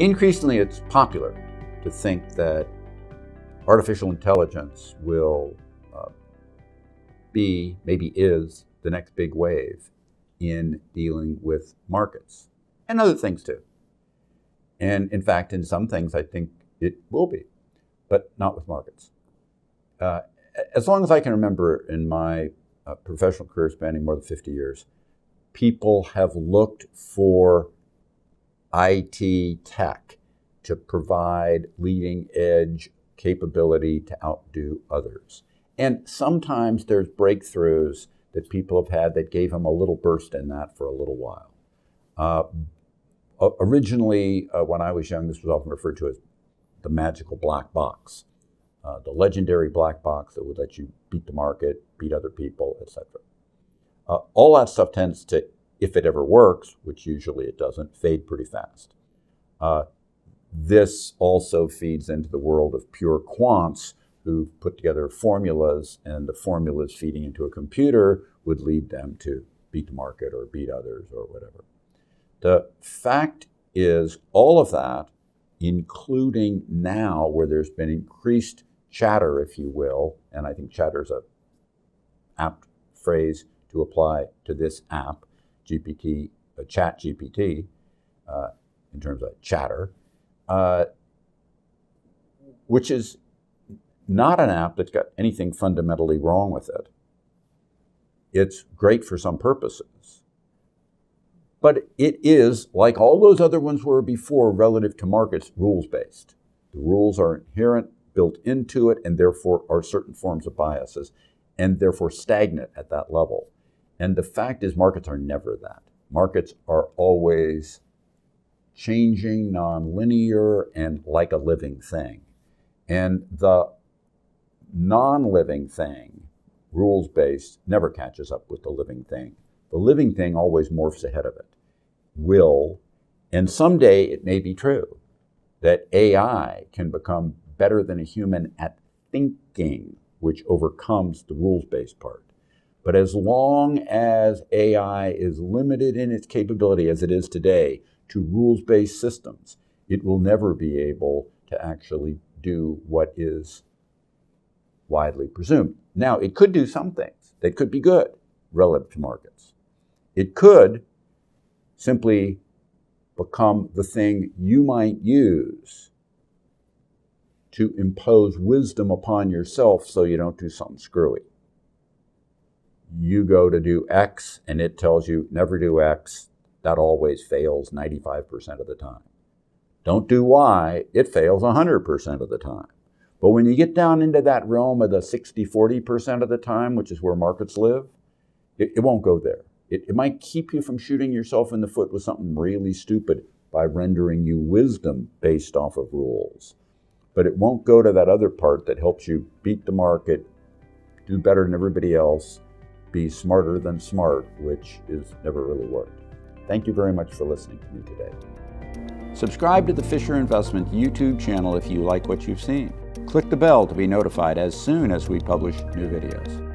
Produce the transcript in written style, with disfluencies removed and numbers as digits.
Increasingly, it's popular to think that artificial intelligence will maybe is, the next big wave in dealing with markets and other things too. And in fact, in some things, I think it will be, but not with markets. As long as I can remember in my professional career spanning more than 50 years, people have looked for IT tech to provide leading edge capability to outdo others. And sometimes there's breakthroughs that people have had that gave them a little burst in that for a little while. Originally, when I was young, this was often referred to as the magical black box, the legendary black box that would let you beat the market, beat other people, etc. All that stuff tends to, if it ever works, which usually it doesn't, fade pretty fast. This also feeds into the world of pure quants who put together formulas, and the formulas feeding into a computer would lead them to beat the market or beat others or whatever. The fact is, all of that, including now where there's been increased chatter, if you will, and I think chatter is an apt phrase to apply to this app, Chat GPT, in terms of chatter, which is not an app that's got anything fundamentally wrong with it. It's great for some purposes. But it is, like all those other ones were before relative to markets, rules-based. The rules are inherent, built into it, and therefore are certain forms of biases, and therefore stagnant at that level. And the fact is, markets are never that. Markets are always changing, non-linear, and like a living thing. And the non-living thing, rules-based, never catches up with the living thing. The living thing always morphs ahead of it, and someday it may be true that AI can become better than a human at thinking, which overcomes the rules-based part. But as long as AI is limited in its capability, as it is today, to rules-based systems, it will never be able to actually do what is widely presumed. Now, it could do some things that could be good relative to markets. It could simply become the thing you might use to impose wisdom upon yourself so you don't do something screwy. You go to do X and it tells you never do X. That always fails 95% of the time. Don't do Y, it fails 100% of the time. But when you get down into that realm of the 60-40% of the time, which is where markets live, it won't go there. It might keep you from shooting yourself in the foot with something really stupid by rendering you wisdom based off of rules. But it won't go to that other part that helps you beat the market, do better than everybody else, be smarter than smart, which is never really worked. Thank you very much for listening to me today. Subscribe to the Fisher Investment YouTube channel if you like what you've seen. Click the bell to be notified as soon as we publish new videos.